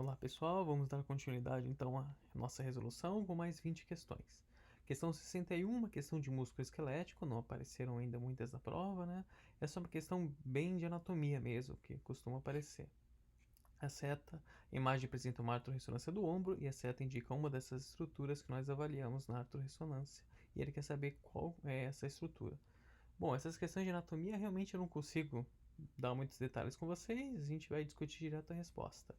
Olá pessoal, vamos dar continuidade então à nossa resolução com mais 20 questões. Questão 61, uma questão de músculo esquelético, não apareceram ainda muitas na prova, né? É só uma questão bem de anatomia mesmo, que costuma aparecer. A imagem apresenta uma artrorressonância do ombro e a seta indica uma dessas estruturas que nós avaliamos na artrorressonância. E ele quer saber qual é essa estrutura. Bom, essas questões de anatomia realmente eu não consigo dar muitos detalhes com vocês, a gente vai discutir direto a resposta.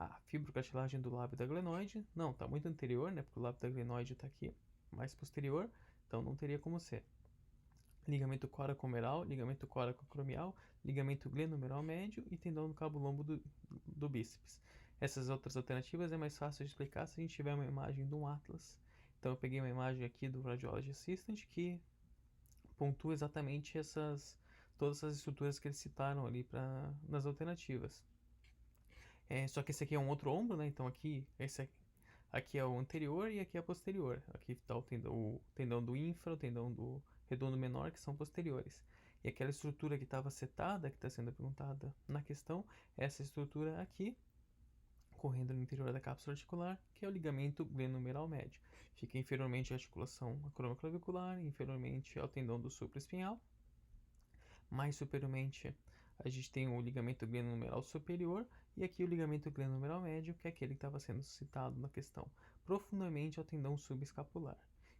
A fibrocartilagem do lábio da glenoide, não, está muito anterior, né, porque o lábio da glenoide está aqui mais posterior, então não teria como ser. Ligamento coracomeral, ligamento coracocromial, ligamento glenomeral médio e tendão do cabo lombo do bíceps. Essas outras alternativas é mais fácil de explicar se a gente tiver uma imagem de um atlas. Então eu peguei uma imagem aqui do Radiology Assistant que pontua exatamente todas essas estruturas que eles citaram ali nas alternativas. Só que esse aqui é um outro ombro, né? Então aqui é o anterior e aqui é o posterior. Aqui está o tendão do infra, o tendão do redondo menor, que são posteriores. E aquela estrutura que estava setada, que está sendo perguntada na questão, é essa estrutura aqui, correndo no interior da cápsula articular, que é o ligamento glenomeral médio. Fica inferiormente à articulação acromioclavicular, inferiormente ao tendão do supraespinhal. Mais superiormente, a gente tem o ligamento glenomeral superior e aqui o ligamento glenomeral médio, que é aquele que estava sendo citado na questão, profundamente ao tendão subescapular.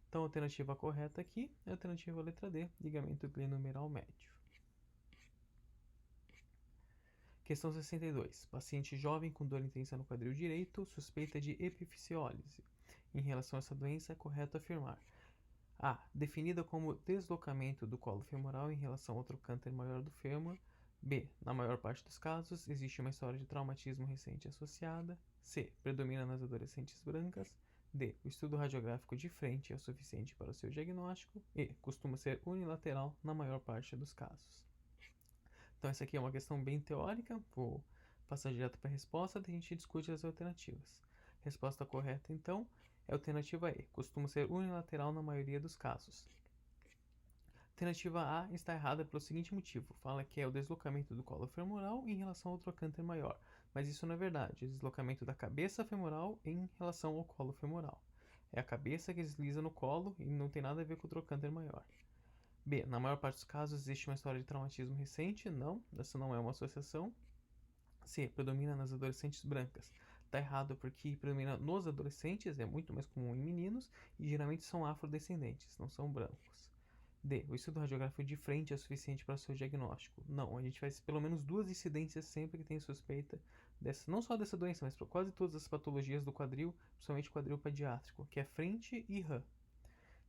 Então, a alternativa correta aqui é a alternativa letra D, ligamento glenomeral médio. Questão 62. Paciente jovem com dor intensa no quadril direito, suspeita de epifisiólise. Em relação a essa doença, é correto afirmar: A. Definida como deslocamento do colo femoral em relação ao trocânter maior do fêmur. B. Na maior parte dos casos, existe uma história de traumatismo recente associada. C. Predomina nas adolescentes brancas. D. O estudo radiográfico de frente é o suficiente para o seu diagnóstico. E. Costuma ser unilateral na maior parte dos casos. Então essa aqui é uma questão bem teórica, vou passar direto para a resposta, daí a gente discute as alternativas. Resposta correta, então, é a alternativa E, costuma ser unilateral na maioria dos casos. Alternativa A está errada pelo seguinte motivo, fala que é o deslocamento do colo femoral em relação ao trocânter maior, mas isso não é verdade, é o deslocamento da cabeça femoral em relação ao colo femoral. É a cabeça que desliza no colo e não tem nada a ver com o trocânter maior. B. Na maior parte dos casos existe uma história de traumatismo recente. Não, essa não é uma associação. C. Predomina nas adolescentes brancas. Está errado porque predomina nos adolescentes, é muito mais comum em meninos e geralmente são afrodescendentes, não são brancos. D. O estudo radiográfico de frente é suficiente para o seu diagnóstico. Não, a gente faz pelo menos 2 incidências sempre que tem suspeita não só dessa doença, mas para quase todas as patologias do quadril, principalmente quadril pediátrico, que é frente e RAM.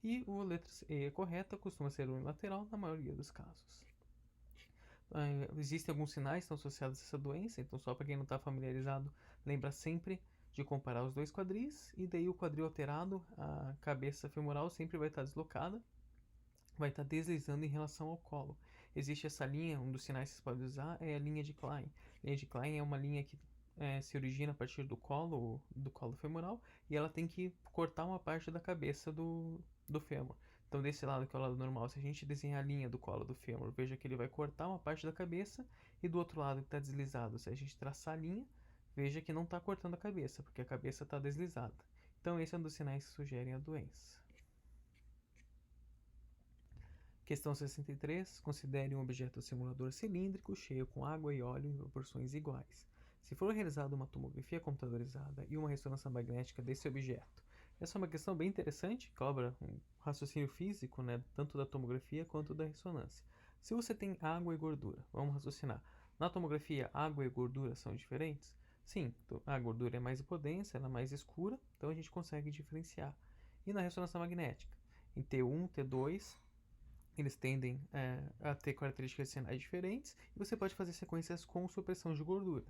E a letra E correta costuma ser unilateral na maioria dos casos. Existem alguns sinais que estão associados a essa doença, então só para quem não está familiarizado, lembra sempre de comparar os dois quadris, e daí o quadril alterado, a cabeça femoral sempre vai estar deslocada, vai estar deslizando em relação ao colo. Existe essa linha, um dos sinais que você pode usar é a linha de Klein. A linha de Klein é uma linha que se origina a partir do colo femoral, e ela tem que cortar uma parte da cabeça do fêmur. Então, desse lado que é o lado normal, se a gente desenhar a linha do colo do fêmur, veja que ele vai cortar uma parte da cabeça, e do outro lado que está deslizado, se a gente traçar a linha, veja que não está cortando a cabeça, porque a cabeça está deslizada. Então, esse é um dos sinais que sugerem a doença. Questão 63. Considere um objeto simulador cilíndrico cheio com água e óleo em proporções iguais. Se for realizada uma tomografia computadorizada e uma ressonância magnética desse objeto. Essa é uma questão bem interessante, cobra um raciocínio físico, né, tanto da tomografia quanto da ressonância. Se você tem água e gordura, vamos raciocinar. Na tomografia, água e gordura são diferentes? Sim, a gordura é mais potência, ela é mais escura, então a gente consegue diferenciar. E na ressonância magnética? Em T1, T2, eles tendem a ter características sinais diferentes e você pode fazer sequências com supressão de gordura.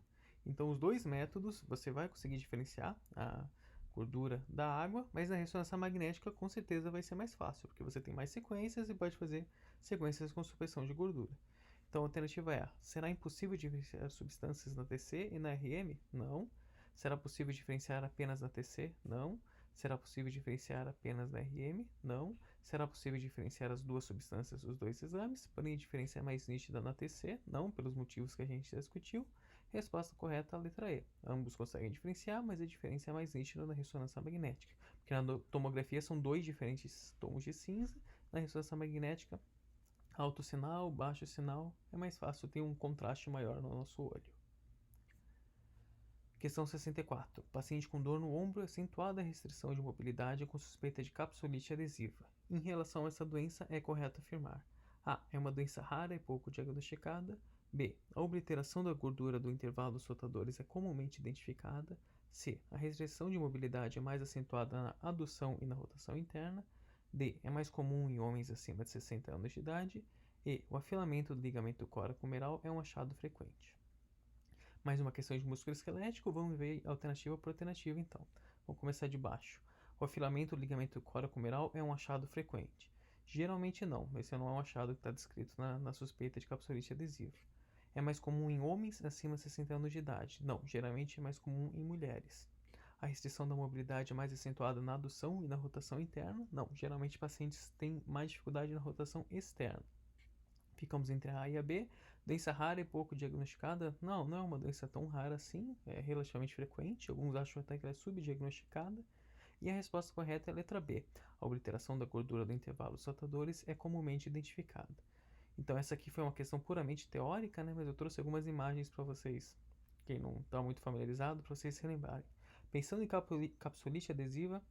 Então, os dois métodos você vai conseguir diferenciar a gordura da água, mas na ressonância magnética com certeza vai ser mais fácil, porque você tem mais sequências e pode fazer sequências com supressão de gordura. Então, a alternativa é: será impossível diferenciar substâncias na TC e na RM? Não. Será possível diferenciar apenas na TC? Não. Será possível diferenciar apenas na RM? Não. Será possível diferenciar as duas substâncias dos dois exames? Porém, a diferença é mais nítida na TC? Não, pelos motivos que a gente já discutiu. Resposta correta, a letra E. Ambos conseguem diferenciar, mas a diferença é mais nítida na ressonância magnética, porque na tomografia são dois diferentes tons de cinza, na ressonância magnética, alto sinal, baixo sinal, é mais fácil ter um contraste maior no nosso olho. Questão 64. Paciente com dor no ombro, acentuada restrição de mobilidade com suspeita de capsulite adesiva. Em relação a essa doença, é correto afirmar: A. É uma doença rara e pouco diagnosticada. B. A obliteração da gordura do intervalo dos rotadores é comumente identificada. C. A restrição de mobilidade é mais acentuada na adução e na rotação interna. D. É mais comum em homens acima de 60 anos de idade. E. O afilamento do ligamento coracomeral é um achado frequente. Mais uma questão de músculo esquelético, vamos ver alternativa por alternativa então. Vamos começar de baixo. O afilamento do ligamento coracomeral é um achado frequente. Geralmente não, esse não é um achado que está descrito na suspeita de capsulite adesiva. É mais comum em homens acima de 60 anos de idade. Não, geralmente é mais comum em mulheres. A restrição da mobilidade é mais acentuada na adução e na rotação interna. Não, geralmente pacientes têm mais dificuldade na rotação externa. Ficamos entre a A e a B. Doença rara e pouco diagnosticada? Não, não é uma doença tão rara assim, é relativamente frequente, alguns acham até que ela é subdiagnosticada. E a resposta correta é a letra B. A obliteração da gordura do intervalo dos rotadores é comumente identificada. Então essa aqui foi uma questão puramente teórica, né? Mas eu trouxe algumas imagens para vocês, quem não está muito familiarizado, para vocês se lembrarem. Pensando em capsulite adesiva,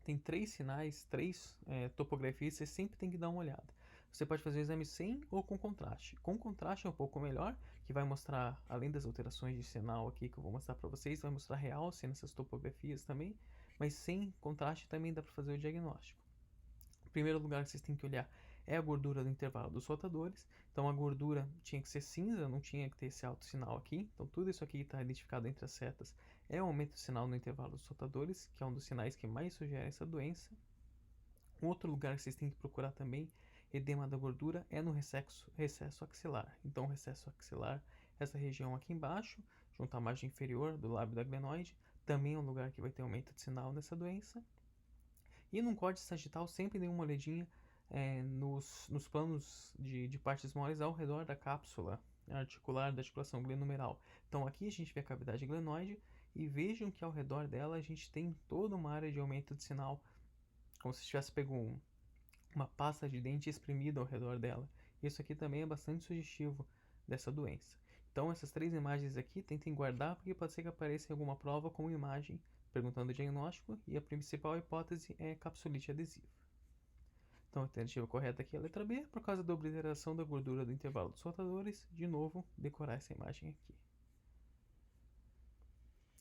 tem 3 sinais, 3 topografias, você sempre tem que dar uma olhada. Você pode fazer o exame sem ou com contraste. Com contraste é um pouco melhor, que vai mostrar, além das alterações de sinal aqui que eu vou mostrar para vocês, vai mostrar realce nessas topografias também, mas sem contraste também dá para fazer o diagnóstico. O primeiro lugar que vocês têm que olhar é a gordura do intervalo dos rotadores. Então a gordura tinha que ser cinza, não tinha que ter esse alto sinal aqui. Então tudo isso aqui está identificado entre as setas. É o aumento do sinal no intervalo dos rotadores, que é um dos sinais que mais sugere essa doença. Um outro lugar que vocês têm que procurar também, edema da gordura, é no recesso axilar. Então o recesso axilar, essa região aqui embaixo, junto à margem inferior do lábio da glenoide, também é um lugar que vai ter aumento de sinal nessa doença. E num córtex sagital sempre dê uma olhadinha nos planos de partes moles ao redor da cápsula articular da articulação glenomeral. Então aqui a gente vê a cavidade glenoide e vejam que ao redor dela a gente tem toda uma área de aumento de sinal, como se tivesse pego uma pasta de dente espremida ao redor dela. Isso aqui também é bastante sugestivo dessa doença. Então essas 3 imagens aqui tentem guardar, porque pode ser que apareça em alguma prova como imagem perguntando o diagnóstico, e a principal hipótese é capsulite adesiva. Então a alternativa correta aqui é a letra B, por causa da obliteração da gordura do intervalo dos rotadores. De novo, decorar essa imagem aqui.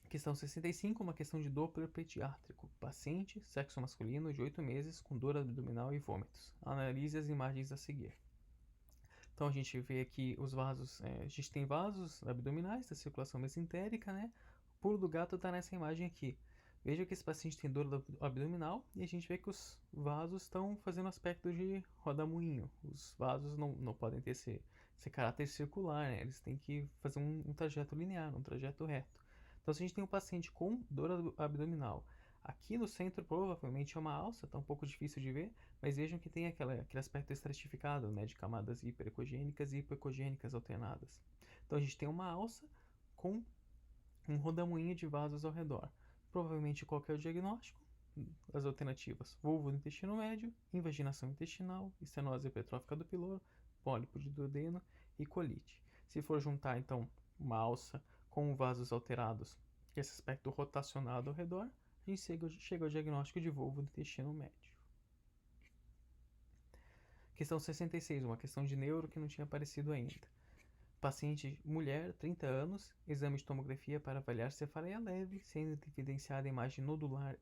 Questão 65, uma questão de Doppler pediátrico. Paciente, sexo masculino, de 8 meses, com dor abdominal e vômitos. Analise as imagens a seguir. Então a gente vê aqui os vasos, a gente tem vasos abdominais da circulação mesentérica, né? O pulo do gato está nessa imagem aqui. Veja que esse paciente tem dor abdominal e a gente vê que os vasos estão fazendo aspecto de rodamuinho. Os vasos não podem ter esse caráter circular, né? Eles têm que fazer um trajeto linear, um trajeto reto. Então se a gente tem um paciente com dor abdominal, aqui no centro provavelmente é uma alça, está um pouco difícil de ver, mas vejam que tem aquele aspecto estratificado, né, de camadas hiperecogênicas e hipoecogênicas alternadas. Então a gente tem uma alça com um rodamuinho de vasos ao redor. Provavelmente qual que é o diagnóstico? As alternativas: vulvo do intestino médio, invaginação intestinal, estenose hipertrófica do piloro, pólipo de duodeno e colite. Se for juntar então uma alça com vasos alterados e esse aspecto rotacionado ao redor, a gente chega ao diagnóstico de vulvo do intestino médio. Questão 66, uma questão de neuro que não tinha aparecido ainda. Paciente mulher, 30 anos, exame de tomografia para avaliar cefaleia leve, sendo evidenciada a imagem nodular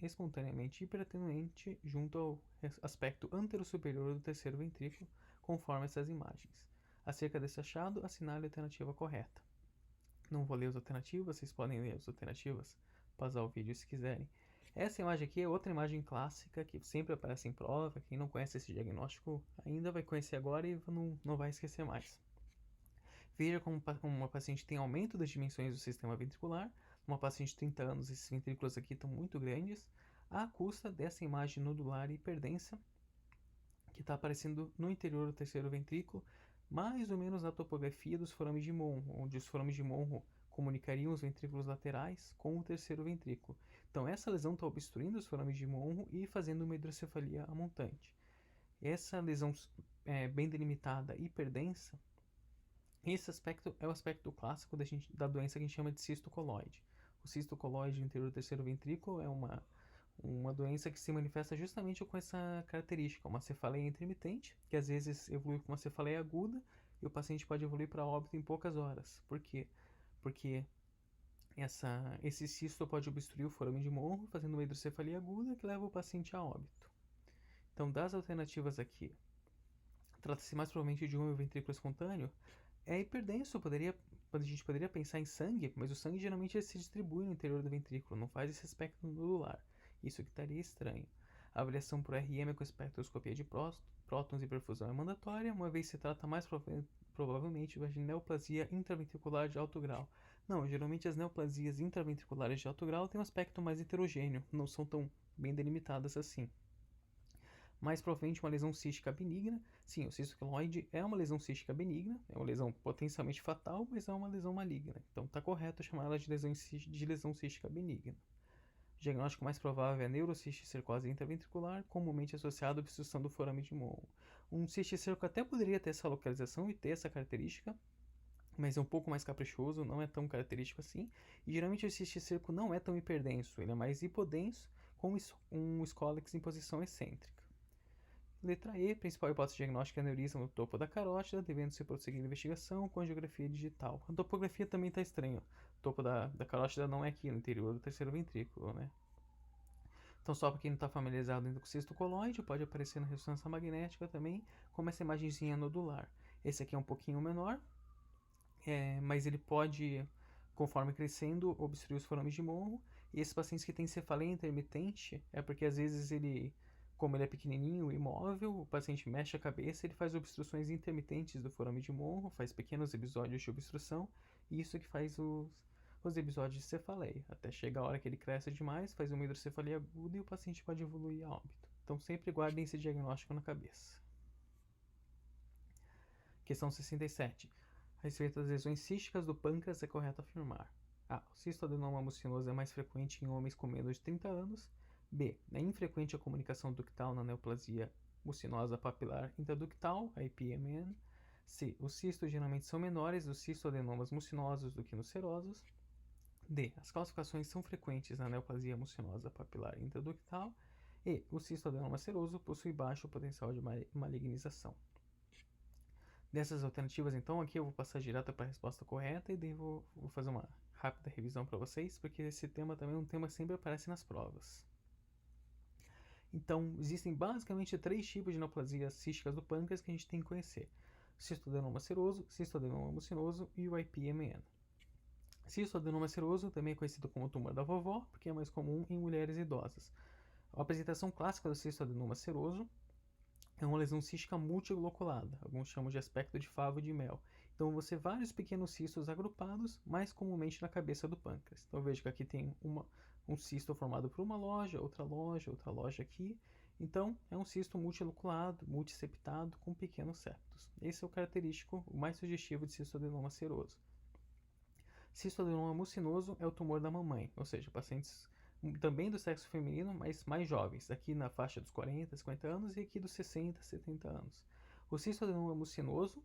espontaneamente hiperattenuante junto ao aspecto antero-superior do terceiro ventrículo, conforme essas imagens. Acerca desse achado, assinale a alternativa correta. Não vou ler as alternativas, vocês podem ler as alternativas, pausar o vídeo se quiserem. Essa imagem aqui é outra imagem clássica que sempre aparece em prova. Quem não conhece esse diagnóstico ainda vai conhecer agora e não vai esquecer mais. Veja como uma paciente tem aumento das dimensões do sistema ventricular. Uma paciente de 30 anos, esses ventrículos aqui estão muito grandes, à custa dessa imagem nodular hiperdensa que está aparecendo no interior do terceiro ventrículo, mais ou menos na topografia dos forames de Monro, onde os forames de Monro comunicariam os ventrículos laterais com o terceiro ventrículo. Então, essa lesão está obstruindo os forames de Monro e fazendo uma hidrocefalia amontante. Essa lesão bem delimitada, hiperdensa, esse aspecto é o aspecto clássico da doença que a gente chama de cisto coloide. O cisto coloide interior do terceiro ventrículo é uma doença que se manifesta justamente com essa característica, uma cefaleia intermitente, que às vezes evolui com uma cefaleia aguda e o paciente pode evoluir para óbito em poucas horas. Por quê? Porque esse cisto pode obstruir o forame de Monro, fazendo uma hidrocefalia aguda que leva o paciente a óbito. Então, das alternativas aqui, trata-se mais provavelmente de um ventrículo espontâneo. É hiperdenso, a gente poderia pensar em sangue, mas o sangue geralmente se distribui no interior do ventrículo, não faz esse espectro nodular. Isso que estaria estranho. A avaliação por RM com espectroscopia de prótons e perfusão é mandatória, uma vez se trata mais provavelmente de neoplasia intraventricular de alto grau. Não, geralmente as neoplasias intraventriculares de alto grau têm um aspecto mais heterogêneo, não são tão bem delimitadas assim. Mais provavelmente uma lesão cística benigna. Sim, o cisto queloide é uma lesão cística benigna, é uma lesão potencialmente fatal, mas é uma lesão maligna. Então está correto chamar ela de lesão cística benigna. O diagnóstico mais provável é neurocisticercose intraventricular, comumente associado à obstrução do forame de Monro. Um cisticerco até poderia ter essa localização e ter essa característica, mas é um pouco mais caprichoso, não é tão característico assim. E geralmente o cisticerco não é tão hiperdenso, ele é mais hipodenso, com um Scolex em posição excêntrica. Letra E, principal hipótese diagnóstica é aneurisma no topo da carótida, devendo ser prosseguida a investigação com angiografia digital. A topografia também está estranha. O topo da carótida não é aqui no interior do terceiro ventrículo, né? Então, só para quem não está familiarizado ainda com o cisto coloide, pode aparecer na ressonância magnética também, como essa imagenzinha nodular. Esse aqui é um pouquinho menor, mas ele pode, conforme crescendo, obstruir os forames de Monro. E esses pacientes que têm cefaleia intermitente é porque às vezes como ele é pequenininho, imóvel, o paciente mexe a cabeça, ele faz obstruções intermitentes do forame de Monro, faz pequenos episódios de obstrução, e isso é que faz os episódios de cefaleia. Até chega a hora que ele cresce demais, faz uma hidrocefalia aguda e o paciente pode evoluir a óbito. Então sempre guardem esse diagnóstico na cabeça. Questão 67. A respeito das lesões císticas do pâncreas, é correto afirmar: A. O cistoadenoma mucinoso é mais frequente em homens com menos de 30 anos. B. É infrequente a comunicação ductal na neoplasia mucinosa papilar intraductal, a IPMN. C. Os cistos geralmente são menores dos cistoadenomas mucinosos do que nos serosos. D. As calcificações são frequentes na neoplasia mucinosa papilar intraductal. E. O cistoadenoma seroso possui baixo potencial de malignização. Dessas alternativas, então, aqui eu vou passar direto para a resposta correta e daí vou fazer uma rápida revisão para vocês, porque esse tema também é um tema que sempre aparece nas provas. Então, existem basicamente 3 tipos de neoplasias císticas do pâncreas que a gente tem que conhecer: cistoadenoma seroso, cistoadenoma mucinoso e o IPMN. Cistoadenoma seroso também é conhecido como tumor da vovó, porque é mais comum em mulheres idosas. A apresentação clássica do cistoadenoma seroso é uma lesão cística multiloculada, alguns chamam de aspecto de favo de mel. Então, você vê vários pequenos cistos agrupados, mais comumente na cabeça do pâncreas. Então, veja que aqui tem um cisto formado por uma loja, outra loja aqui. Então, é um cisto multiloculado, multiseptado, com pequenos septos. Esse é o característico, o mais sugestivo de cistoadenoma seroso. Cistoadenoma mucinoso é o tumor da mamãe, ou seja, pacientes também do sexo feminino, mas mais jovens, aqui na faixa dos 40, 50 anos e aqui dos 60, 70 anos. O cistoadenoma mucinoso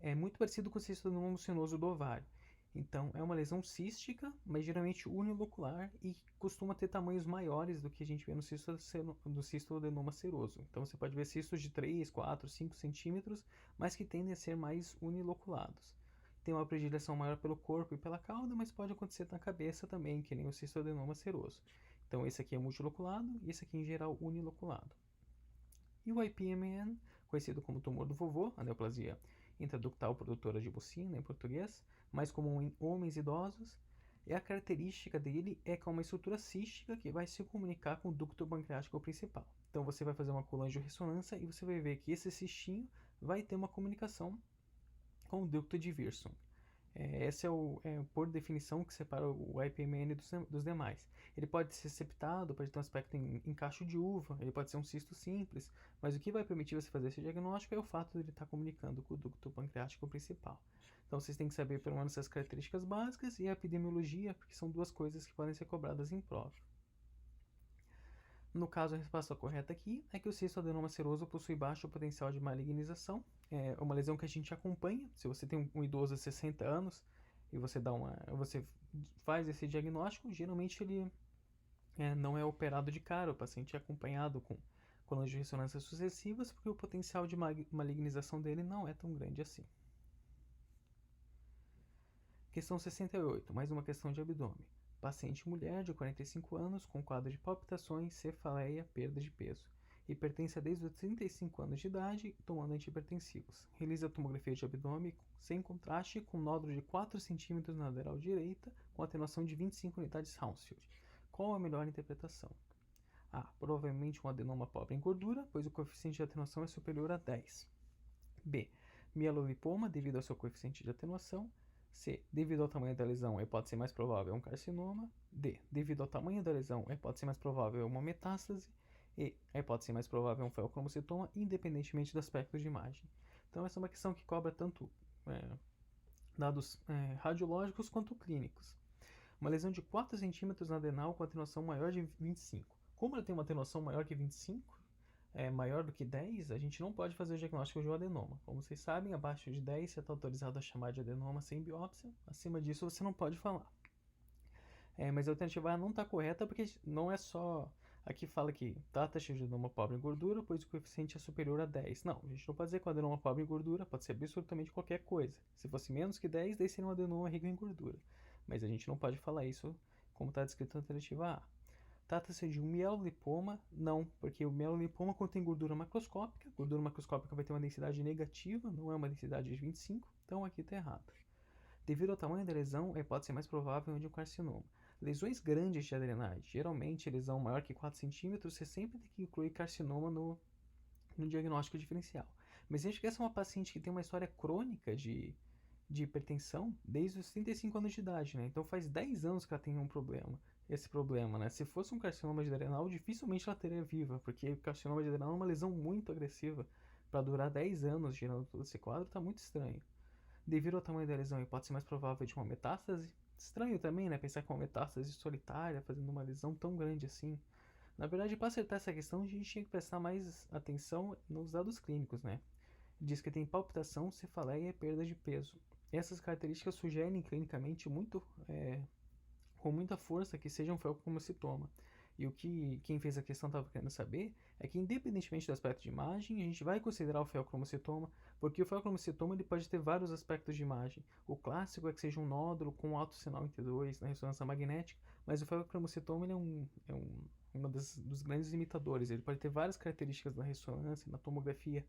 é muito parecido com o cistoadenoma mucinoso do ovário. Então, é uma lesão cística, mas geralmente unilocular e costuma ter tamanhos maiores do que a gente vê no cistoadenoma seroso. Então, você pode ver cistos de 3, 4, 5 centímetros, mas que tendem a ser mais uniloculados. Tem uma predileção maior pelo corpo e pela cauda, mas pode acontecer na cabeça também, que nem o cistoadenoma seroso. Então, esse aqui é multiloculado e esse aqui, em geral, uniloculado. E o IPMN, conhecido como tumor do vovô, a neoplasia intraductal produtora de mucina em português, mais comum em homens idosos, e a característica dele é que é uma estrutura cística que vai se comunicar com o ducto pancreático principal. Então você vai fazer uma colangio-ressonância e você vai ver que esse cistinho vai ter uma comunicação com o ducto de Wirsung. Esse por definição, que separa o IPMN dos demais. Ele pode ser septado, pode ter um aspecto em cacho de uva, ele pode ser um cisto simples, mas o que vai permitir você fazer esse diagnóstico é o fato de ele estar comunicando com o ducto pancreático principal. Então vocês têm que saber pelo menos essas características básicas e a epidemiologia, porque são duas coisas que podem ser cobradas em prova. No caso, a resposta correta aqui é que o cistoadenoma seroso possui baixo potencial de malignização. É uma lesão que a gente acompanha. Se você tem um idoso de 60 anos e você faz esse diagnóstico, geralmente ele não é operado de cara. O paciente é acompanhado com colunas de ressonância sucessivas, porque o potencial de malignização dele não é tão grande assim. Questão 68, mais uma questão de abdômen. Paciente mulher de 45 anos com quadro de palpitações, cefaleia, perda de peso. Hipertensa desde os 35 anos de idade, tomando antihipertensivos. Realiza tomografia de abdômen sem contraste, com nódulo de 4 cm na lateral direita, com atenuação de 25 unidades Hounsfield. Qual a melhor interpretação? A. Provavelmente um adenoma pobre em gordura, pois o coeficiente de atenuação é superior a 10. B. Mielolipoma, devido ao seu coeficiente de atenuação. C. Devido ao tamanho da lesão, a hipótese mais provável é um carcinoma. D. Devido ao tamanho da lesão, a hipótese mais provável é uma metástase. E a hipótese mais provável é um feocromocitoma, independentemente do aspecto de imagem. Então, essa é uma questão que cobra tanto dados radiológicos quanto clínicos. Uma lesão de 4 centímetros na adenal com atenuação maior de 25. Como ela tem uma atenuação maior que 25, maior do que 10, a gente não pode fazer o diagnóstico de um adenoma. Como vocês sabem, abaixo de 10 você está autorizado a chamar de adenoma sem biópsia. Acima disso você não pode falar. Mas a alternativa A não está correta, porque não é só... Aqui fala que trata-se de adenoma pobre em gordura, pois o coeficiente é superior a 10. Não, a gente não pode dizer que o adenoma pobre em gordura pode ser absolutamente qualquer coisa. Se fosse menos que 10, daí seria um adenoma rico em gordura. Mas a gente não pode falar isso como está descrito na alternativa A. Trata-se de um mielolipoma? Não, porque o mielolipoma contém gordura macroscópica. Gordura macroscópica vai ter uma densidade negativa, não é uma densidade de 25, então aqui está errado. Devido ao tamanho da lesão, a hipótese mais provável é de um carcinoma. Lesões grandes de adrenais, geralmente lesão maior que 4 centímetros, você sempre tem que incluir carcinoma no diagnóstico diferencial. Mas veja que essa é uma paciente que tem uma história crônica de hipertensão desde os 35 anos de idade, né? Então faz 10 anos que ela tem esse problema, né? Se fosse um carcinoma de adrenal, dificilmente ela teria viva, porque o carcinoma de adrenal é uma lesão muito agressiva. Para durar 10 anos gerando todo esse quadro, está muito estranho. Devido ao tamanho da lesão, a hipótese mais provável é de uma metástase. Estranho também, né? Pensar que uma metástase solitária fazendo uma lesão tão grande assim. Na verdade, para acertar essa questão, a gente tinha que prestar mais atenção nos dados clínicos, né? Diz que tem palpitação, cefaleia e perda de peso. Essas características sugerem clinicamente com muita força que seja um feocromocitoma. E o que quem fez a questão estava querendo saber é que, independentemente do aspecto de imagem, a gente vai considerar o feocromocitoma, porque o feocromocitoma ele pode ter vários aspectos de imagem. O clássico é que seja um nódulo com alto sinal em T2 na ressonância magnética, mas o feocromocitoma ele é dos grandes imitadores. Ele pode ter várias características na ressonância, na tomografia.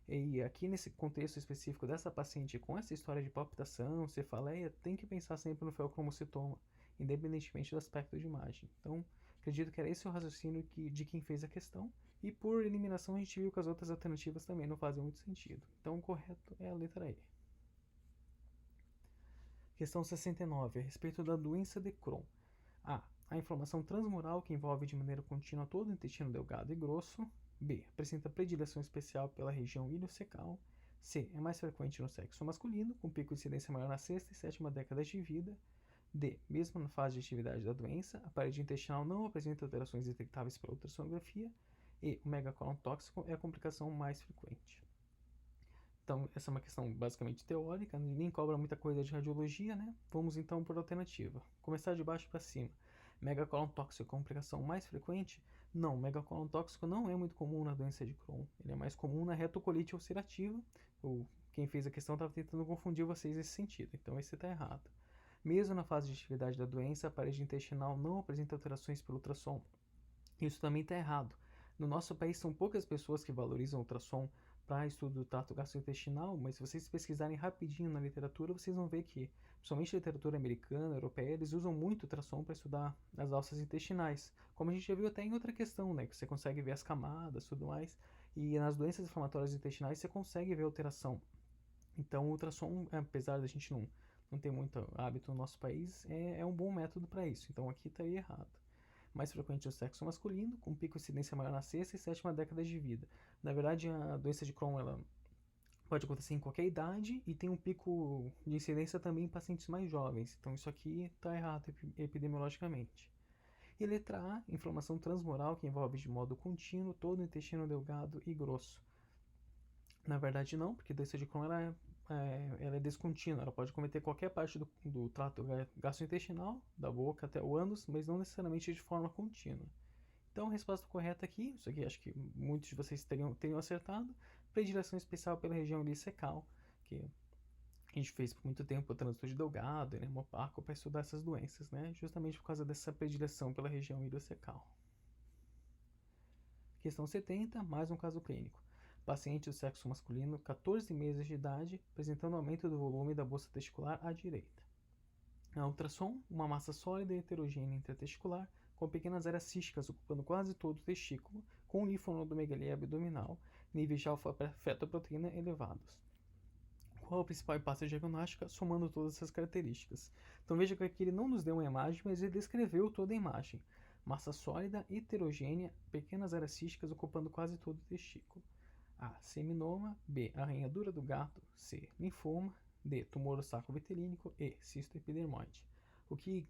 E aqui nesse contexto específico dessa paciente com essa história de palpitação, cefaleia, tem que pensar sempre no feocromocitoma, independentemente do aspecto de imagem. Então, acredito que era esse o raciocínio de quem fez a questão, e por eliminação a gente viu que as outras alternativas também não fazem muito sentido. Então, o correto é a letra E. Questão 69, a respeito da doença de Crohn. A. A inflamação transmural que envolve de maneira contínua todo o intestino delgado e grosso. B. Apresenta predileção especial pela região iliocecal. C. É mais frequente no sexo masculino, com pico de incidência maior na sexta e sétima décadas de vida. D. Mesmo na fase de atividade da doença, a parede intestinal não apresenta alterações detectáveis pela ultrassonografia. E o megacolon tóxico é a complicação mais frequente. Então, essa é uma questão basicamente teórica, nem cobra muita coisa de radiologia, né? Vamos então por alternativa. Começar de baixo para cima. Megacolon tóxico, complicação mais frequente? Não, megacolon tóxico não é muito comum na doença de Crohn. Ele é mais comum na retocolite ulcerativa. Quem fez a questão estava tentando confundir vocês nesse sentido, então esse está errado. Mesmo na fase de atividade da doença, a parede intestinal não apresenta alterações pelo ultrassom. Isso também está errado. No nosso país são poucas pessoas que valorizam o ultrassom para estudo do trato gastrointestinal, mas se vocês pesquisarem rapidinho na literatura, vocês vão ver que, principalmente a literatura americana, europeia, eles usam muito ultrassom para estudar as alças intestinais. Como a gente já viu até em outra questão, né, que você consegue ver as camadas e tudo mais, e nas doenças inflamatórias intestinais você consegue ver alteração. Então o ultrassom, apesar da gente não tem muito hábito no nosso país, é um bom método para isso. Então aqui estaria errado. Mais frequente o sexo masculino, com pico de incidência maior na sexta e sétima década de vida. Na verdade, a doença de Crohn ela pode acontecer em qualquer idade e tem um pico de incidência também em pacientes mais jovens. Então isso aqui está errado epidemiologicamente. E letra A, inflamação transmural que envolve de modo contínuo todo o intestino delgado e grosso. Na verdade não, porque a doença de Crohn ela é descontínua, ela pode cometer qualquer parte do trato gastrointestinal, da boca até o ânus, mas não necessariamente de forma contínua. Então a resposta correta aqui, isso aqui acho que muitos de vocês teriam acertado, predileção especial pela região ileocecal, que a gente fez por muito tempo o trânsito de Delgado, enema opaco, para estudar essas doenças, né? Justamente por causa dessa predileção pela região ileocecal. Questão 70, mais um caso clínico. Paciente do sexo masculino, 14 meses de idade, apresentando aumento do volume da bolsa testicular à direita. Na ultrassom, uma massa sólida e heterogênea intratesticular, com pequenas áreas císticas ocupando quase todo o testículo, com linfonodomegalia abdominal, níveis de alfa-fetoproteína elevados. Qual a principal hipótese diagnóstica, somando todas essas características? Então veja que aqui ele não nos deu uma imagem, mas ele descreveu toda a imagem. Massa sólida, heterogênea, pequenas áreas císticas ocupando quase todo o testículo. A. Seminoma. B. Arranhadura do gato. C. Linfoma. D. Tumor sacrovitelínico. E. Cisto epidermoide. O que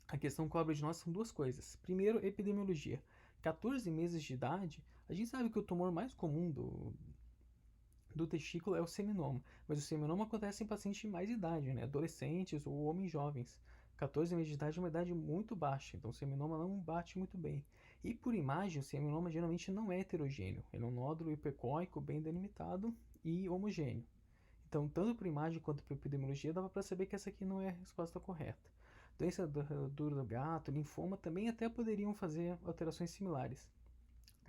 a questão cobra de nós são duas coisas. Primeiro, epidemiologia. 14 meses de idade, a gente sabe que o tumor mais comum do testículo é o seminoma, mas o seminoma acontece em pacientes de mais idade, né? Adolescentes ou homens jovens. 14 meses de idade é uma idade muito baixa, então o seminoma não bate muito bem. E por imagem, o seminoma geralmente não é heterogêneo, ele é um nódulo hipercóico bem delimitado e homogêneo. Então, tanto por imagem quanto por epidemiologia, dava para saber que essa aqui não é a resposta correta. Doença do gato, linfoma também até poderiam fazer alterações similares.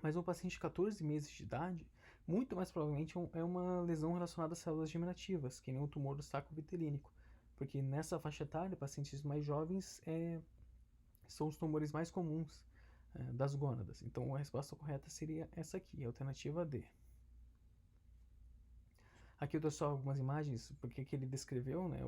Mas um paciente de 14 meses de idade, muito mais provavelmente é uma lesão relacionada às células germinativas, que nem o tumor do saco vitelínico. Porque nessa faixa etária, pacientes mais jovens são os tumores mais comuns das gônadas. Então a resposta correta seria essa aqui, a alternativa D. Aqui eu dou só algumas imagens, porque que ele descreveu, né,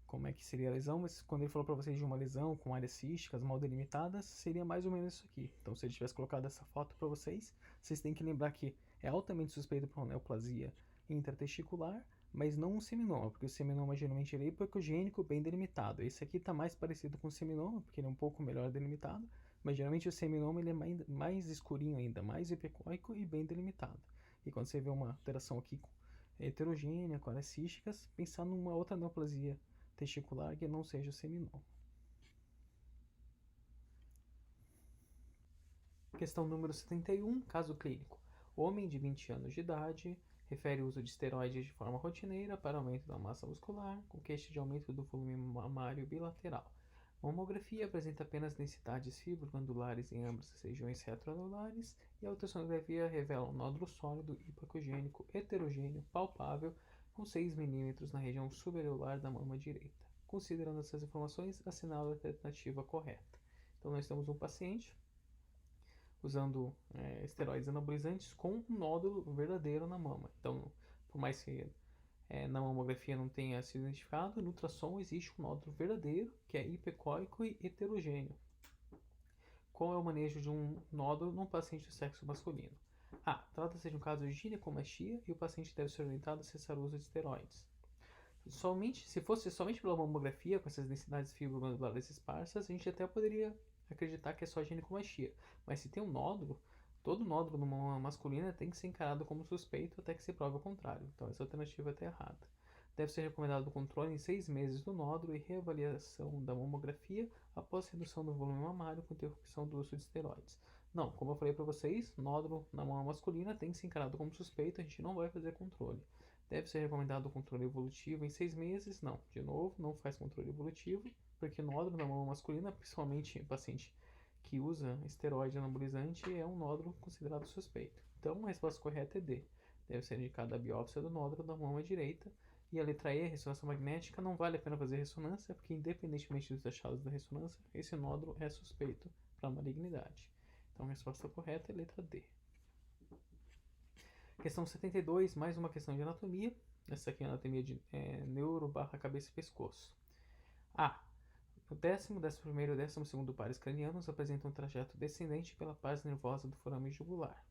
como é que seria a lesão, mas quando ele falou para vocês de uma lesão com áreas císticas mal delimitadas, seria mais ou menos isso aqui. Então, se ele tivesse colocado essa foto para vocês têm que lembrar que é altamente suspeito para uma neoplasia intratesticular, mas não um seminoma, porque o seminoma geralmente é hipocogênico, bem delimitado. Esse aqui está mais parecido com o seminoma, porque ele é um pouco melhor delimitado, mas geralmente o seminoma ele é mais escurinho ainda, mais hipercóico e bem delimitado. E quando você vê uma alteração aqui heterogênea, com áreas císticas, pensar numa outra neoplasia testicular que não seja o seminoma. Questão número 71, caso clínico. Homem de 20 anos de idade refere o uso de esteroides de forma rotineira para aumento da massa muscular, com queixa de aumento do volume mamário bilateral. A mamografia apresenta apenas densidades fibroglandulares em ambas as regiões retroanulares e a ultrassonografia revela um nódulo sólido, hipocogênico, heterogêneo, palpável, com 6 mm na região subareolar da mama direita. Considerando essas informações, assinala a alternativa correta. Então nós temos um paciente usando esteroides anabolizantes com um nódulo verdadeiro na mama. Então, por mais que na mamografia não tenha sido identificado, no ultrassom existe um nódulo verdadeiro, que é hipercóico e heterogêneo. Qual é o manejo de um nódulo num paciente de sexo masculino? A. Trata-se de um caso de ginecomastia e o paciente deve ser orientado a cessar o uso de esteroides. Se fosse somente pela mamografia, com essas densidades fibroglandulares esparsas, a gente até poderia acreditar que é só ginecomastia. Mas se tem um nódulo, todo nódulo numa mama masculina tem que ser encarado como suspeito até que se prove o contrário. Então essa alternativa está errada. Deve ser recomendado o controle em 6 meses do nódulo e reavaliação da mamografia após redução do volume mamário com interrupção do uso de esteroides. Não, como eu falei para vocês, nódulo na mama masculina tem que ser encarado como suspeito, a gente não vai fazer controle. Deve ser recomendado o controle evolutivo em 6 meses? Não, de novo, não faz controle evolutivo, porque nódulo na mama masculina, principalmente em paciente que usa esteroide anabolizante, é um nódulo considerado suspeito. Então a resposta correta é D. Deve ser indicada a biópsia do nódulo da mama direita. E a letra E, ressonância magnética, não vale a pena fazer ressonância, porque independentemente dos achados da ressonância, esse nódulo é suspeito para malignidade. Então a resposta correta é a letra D. Questão 72, mais uma questão de anatomia. Essa aqui é a anatomia de neuro barra cabeça e pescoço. A. O 10º, 11º e 12º pares cranianos apresentam um trajeto descendente pela pars nervosa do forame jugular.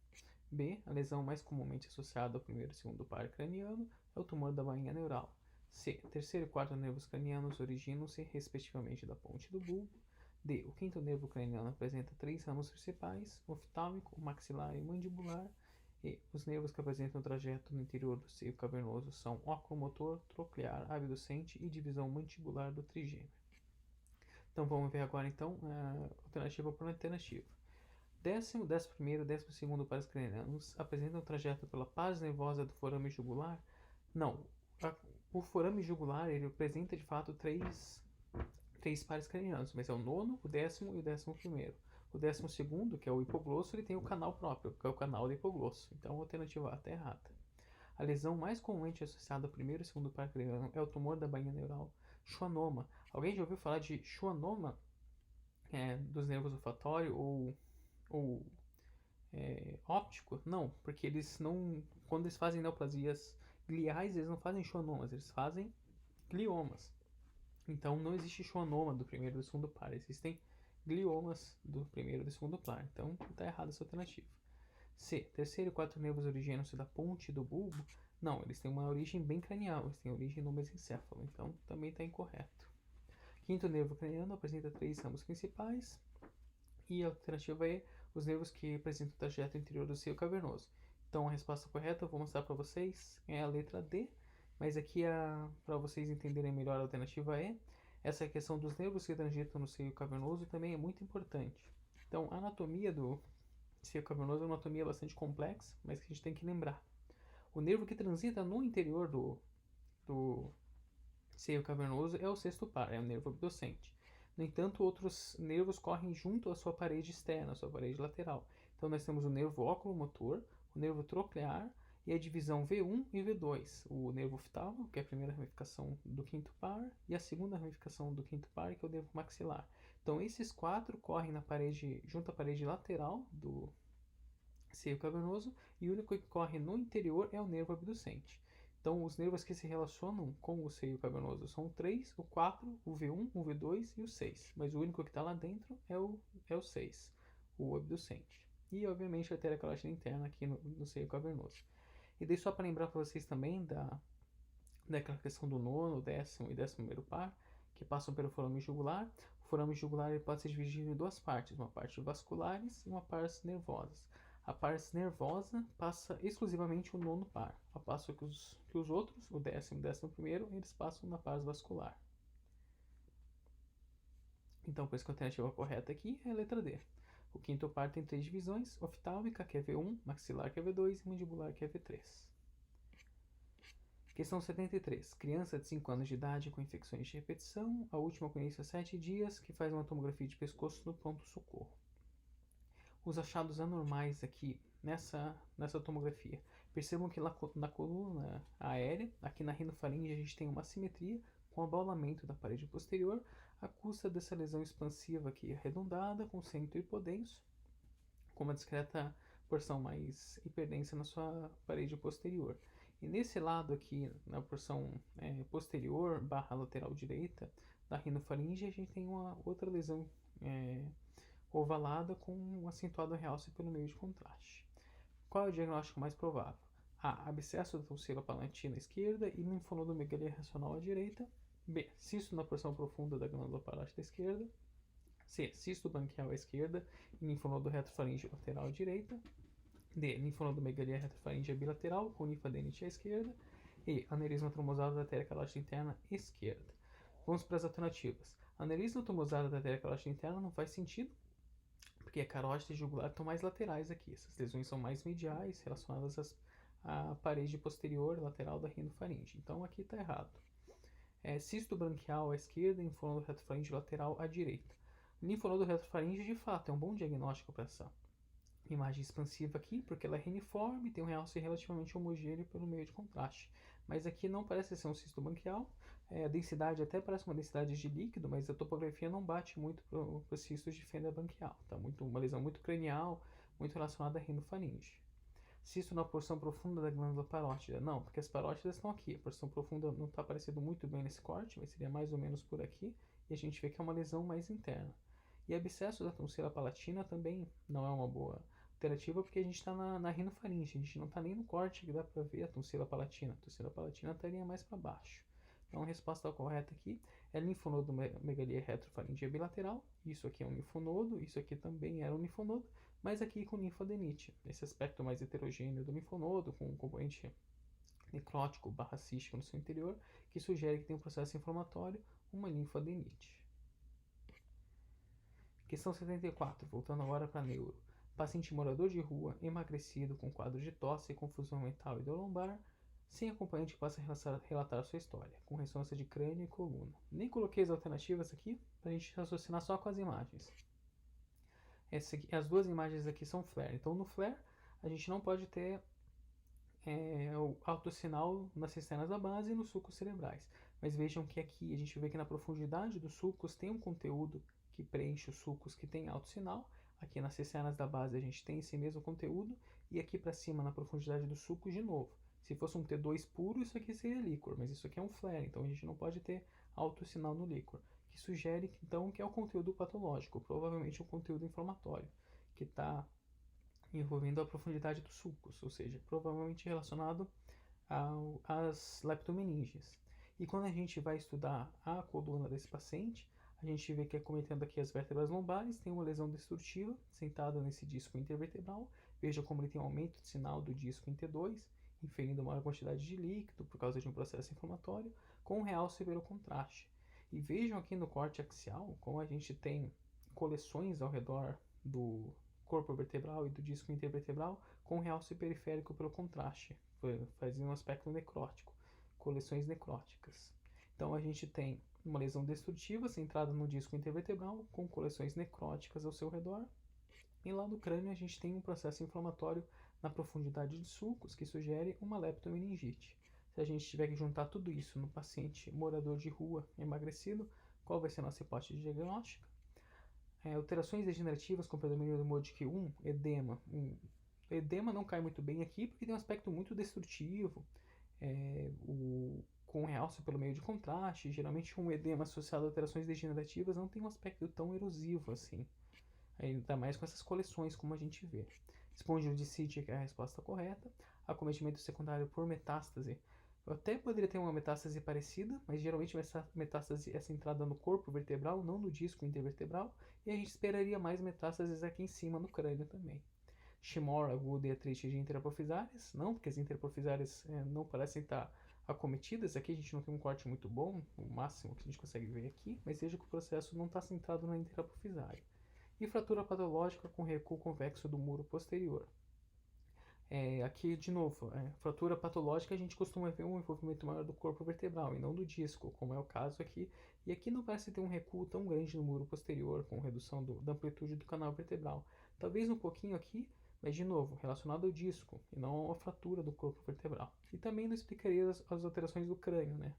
B. A lesão mais comumente associada ao primeiro e segundo par craniano é o tumor da bainha neural. C. Terceiro e quarto nervos cranianos originam-se respectivamente da ponte do bulbo. D. O quinto nervo craniano apresenta 3 ramos principais, oftálmico, maxilar e mandibular. E os nervos que apresentam o trajeto no interior do seio cavernoso são oculomotor, troclear, abducente e divisão mandibular do trigêmeo. Então vamos ver agora então a alternativa por alternativa. 10º, 11º e 12º pares cranianos apresentam o trajeto pela pars nervosa do forame jugular? Não. O forame jugular ele apresenta de fato três pares cranianos, mas é o nono, o 10º e o 11º. O 12º, que é o hipoglosso, ele tem o canal próprio, que é o canal do hipoglosso. Então a alternativa A está errada. A lesão mais comumente associada ao primeiro e segundo par craniano é o tumor da bainha neural, schwannoma. Alguém já ouviu falar de schwannoma dos nervos olfatório ou óptico? Não, porque eles não, quando eles fazem neoplasias gliais, eles não fazem schwannomas, eles fazem gliomas. Então não existe schwannoma do primeiro e do segundo par, existem gliomas do primeiro e do segundo par. Então está errada essa alternativa. C. Terceiro e quarto nervos originam-se da ponte do bulbo? Não, eles têm uma origem bem cranial, eles têm origem no mesencéfalo, então também está incorreto. Quinto nervo craniano apresenta 3 ramos principais. E a alternativa é os nervos que apresentam o trajeto interior do seio cavernoso. Então a resposta correta eu vou mostrar para vocês é a letra D, mas aqui para vocês entenderem melhor a alternativa é essa questão dos nervos que transitam no seio cavernoso também é muito importante. Então a anatomia do seio cavernoso é uma anatomia bastante complexa, mas que a gente tem que lembrar. O nervo que transita no interior do seio cavernoso é o sexto par, é o nervo abducente. No entanto, outros nervos correm junto à sua parede externa, à sua parede lateral. Então nós temos o nervo oculomotor, o nervo troclear e a divisão V1 e V2. O nervo oftálmico, que é a primeira ramificação do quinto par, e a segunda ramificação do quinto par, que é o nervo maxilar. Então esses 4 correm na parede, junto à parede lateral do seio cavernoso, e o único que corre no interior é o nervo abducente. Então, os nervos que se relacionam com o seio cavernoso são o 3, o 4, o V1, o V2 e o 6. Mas o único que está lá dentro é o 6, o abducente. E, obviamente, a artéria carótida interna aqui no seio cavernoso. E daí só para lembrar para vocês também daquela questão do nono, 10º e 11º par, que passam pelo forame jugular. O forame jugular ele pode ser dividido em duas partes, uma parte vasculares e uma parte nervosas. A pars nervosa passa exclusivamente o nono par, ao passo que os outros, o 10º e o 11º, eles passam na pars vascular. Então, por isso que a alternativa correta aqui é a letra D. O quinto par tem 3 divisões, oftálmica, que é V1, maxilar, que é V2, e mandibular, que é V3. Questão 73. Criança de 5 anos de idade com infecções de repetição, a última com início há 7 dias, que faz uma tomografia de pescoço no pronto-socorro. Os achados anormais aqui nessa tomografia. Percebam que na coluna aérea, aqui na rinofaringe, a gente tem uma assimetria com abaulamento da parede posterior, à custa dessa lesão expansiva aqui arredondada, com centro hipodenso, com uma discreta porção mais hiperdensa na sua parede posterior. E nesse lado aqui, na porção posterior barra lateral direita da rinofaringe, a gente tem uma outra lesão ovalada com um acentuado realce pelo meio de contraste. Qual é o diagnóstico mais provável? A. Abscesso da tonsilla palantina esquerda e linfonodomegalia racional à direita. B. Cisto na porção profunda da glândula parótida esquerda. C. Cisto branquial à esquerda e linfonodo retrofaríngeo lateral à direita. D. Linfonodomegalia retrofaríngea bilateral com linfadenite à esquerda. E. Aneurisma trombosado da artéria carótida interna esquerda. Vamos para as alternativas. Aneurisma trombosado da artéria carótida interna não faz sentido, porque a carótida e jugular estão mais laterais aqui. Essas lesões são mais mediais, relacionadas à parede posterior lateral da rinofaringe. Então aqui está errado. Cisto branquial à esquerda e linfonodo retrofaringe lateral à direita. Linfonodo retrofaringe, de fato, é um bom diagnóstico para essa imagem expansiva aqui, porque ela é reniforme, tem um realce relativamente homogêneo pelo meio de contraste. Mas aqui não parece ser um cisto branquial. A densidade até parece uma densidade de líquido, mas a topografia não bate muito para os cistos de fenda branquial. Tá uma lesão muito cranial, muito relacionada à rinofaringe. Cisto na porção profunda da glândula parótida. Não, porque as parótidas estão aqui. A porção profunda não está aparecendo muito bem nesse corte, mas seria mais ou menos por aqui. E a gente vê que é uma lesão mais interna. E abscesso da tonsila palatina também não é uma boa alternativa, porque a gente está na rinofaringe. A gente não está nem no corte que dá para ver a tonsila palatina. A tonsila palatina estaria mais para baixo. Então a resposta correta aqui é linfonodo megalia retrofaringea bilateral. Isso aqui é um linfonodo, isso aqui também era um linfonodo, mas aqui com linfadenite. Esse aspecto mais heterogêneo do linfonodo, com um componente necrótico barra cístico no seu interior, que sugere que tem um processo inflamatório, uma linfadenite. Questão 74, voltando agora para neuro. Paciente morador de rua, emagrecido, com quadro de tosse, confusão mental e dor lombar, sem acompanhante que possa relatar a sua história, com ressonância de crânio e coluna. Nem coloquei as alternativas aqui, para a gente raciocinar só com as imagens. As duas imagens aqui são flare, então no flare a gente não pode ter o autossinal nas cisternas da base e nos sulcos cerebrais. Mas vejam que aqui a gente vê que na profundidade dos sulcos tem um conteúdo que preenche os sulcos que tem autossinal. Aqui nas cisternas da base a gente tem esse mesmo conteúdo. E aqui para cima, na profundidade dos sulcos, de novo. Se fosse um T2 puro, isso aqui seria líquor, mas isso aqui é um flare, então a gente não pode ter autossinal no líquor. Que sugere então que é o conteúdo patológico, provavelmente um conteúdo inflamatório, que está envolvendo a profundidade dos sulcos, ou seja, provavelmente relacionado às leptomeninges. E quando a gente vai estudar a coluna desse paciente, a gente vê que acometendo aqui as vértebras lombares, tem uma lesão destrutiva sentada nesse disco intervertebral. Veja como ele tem um aumento de sinal do disco em T2, inferindo maior quantidade de líquido por causa de um processo inflamatório, com um realce contraste. E vejam aqui no corte axial como a gente tem coleções ao redor do corpo vertebral e do disco intervertebral com realce periférico pelo contraste, fazendo um aspecto necrótico, coleções necróticas. Então a gente tem uma lesão destrutiva centrada no disco intervertebral com coleções necróticas ao seu redor. E lá no crânio a gente tem um processo inflamatório na profundidade de sulcos que sugere uma leptomeningite. Se a gente tiver que juntar tudo isso no paciente morador de rua emagrecido, qual vai ser a nossa hipótese diagnóstica? Alterações degenerativas com predomínio do MODIC 1, edema. Edema não cai muito bem aqui porque tem um aspecto muito destrutivo, com realce pelo meio de contraste. Geralmente um edema associado a alterações degenerativas não tem um aspecto tão erosivo assim, ainda mais com essas coleções como a gente vê. Espondilodicite é a resposta correta. Acometimento secundário por metástase. Eu até poderia ter uma metástase parecida, mas geralmente essa metástase é centrada no corpo vertebral, não no disco intervertebral, e a gente esperaria mais metástases aqui em cima no crânio também. Shimor aguda e artrite de interapofisárias? Não, porque as interapofisárias não parecem estar acometidas. Aqui a gente não tem um corte muito bom, o máximo que a gente consegue ver aqui, mas veja que o processo não está centrado na interapofisária. E fratura patológica com recuo convexo do muro posterior. Aqui, de novo, fratura patológica a gente costuma ver um envolvimento maior do corpo vertebral e não do disco, como é o caso aqui. E aqui não parece ter um recuo tão grande no muro posterior, com redução da amplitude do canal vertebral. Talvez um pouquinho aqui, mas de novo, relacionado ao disco e não à fratura do corpo vertebral. E também não explicaria as alterações do crânio, né?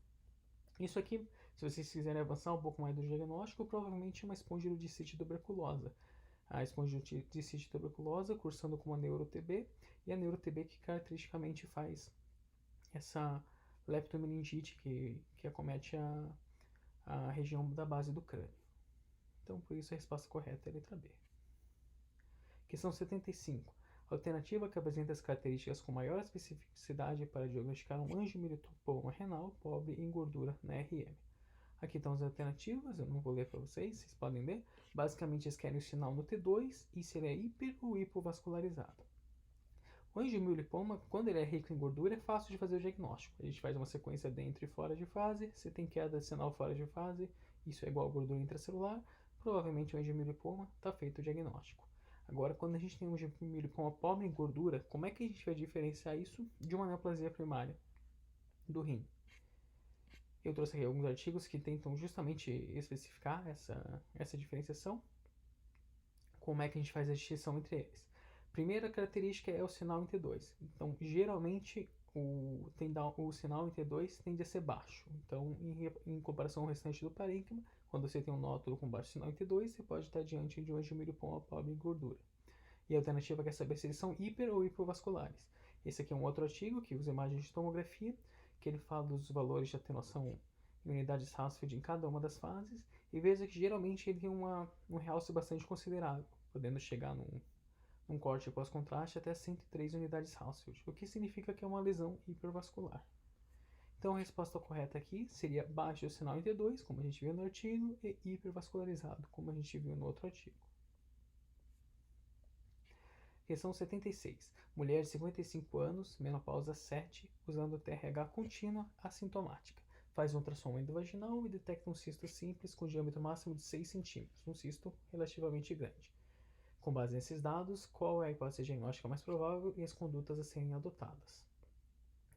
Isso aqui, se vocês quiserem avançar um pouco mais do diagnóstico, provavelmente é uma espondilodicite tuberculosa. A espondilodicite tuberculosa cursando com uma neuro-TB, e a neuro-TB que caracteristicamente faz essa leptomeningite que acomete a região da base do crânio. Então, por isso a resposta correta é a letra B. Questão 75. Alternativa que apresenta as características com maior especificidade para diagnosticar um angiomilipoma renal pobre em gordura na RM. Aqui estão as alternativas, eu não vou ler para vocês, vocês podem ler. Basicamente eles querem o sinal no T2 e se ele é hiper ou hipovascularizado. O angiomilipoma, quando ele é rico em gordura, é fácil de fazer o diagnóstico. A gente faz uma sequência dentro e fora de fase, se tem queda de sinal fora de fase, isso é igual a gordura intracelular, provavelmente o angiomilipoma está feito o diagnóstico. Agora, quando a gente tem um angiomilipoma pobre em gordura, como é que a gente vai diferenciar isso de uma neoplasia primária do rim? Eu trouxe aqui alguns artigos que tentam justamente especificar essa diferenciação. Como é que a gente faz a distinção entre eles? Primeira característica é o sinal em T2. Então, geralmente, o sinal em T2 tende a ser baixo. Então, em comparação ao restante do parênquima, quando você tem um nódulo com baixo sinal em T2, você pode estar diante de um angiomilipoma pobre em gordura. E a alternativa quer saber se eles são hiper ou hipovasculares. Esse aqui é um outro artigo que usa imagens de tomografia, que ele fala dos valores de atenuação em unidades Hounsfield em cada uma das fases, e veja que geralmente ele tem um realce bastante considerável, podendo chegar num corte pós-contraste até 103 unidades Hounsfield, o que significa que é uma lesão hipervascular. Então a resposta correta aqui seria baixo o sinal em T2, como a gente viu no artigo, e hipervascularizado, como a gente viu no outro artigo. Questão 76. Mulher de 55 anos, menopausa 7, usando TRH contínua assintomática. Faz um ultrassom endovaginal e detecta um cisto simples com diâmetro máximo de 6 cm, um cisto relativamente grande. Com base nesses dados, qual é a hipótese diagnóstica mais provável e as condutas a serem adotadas?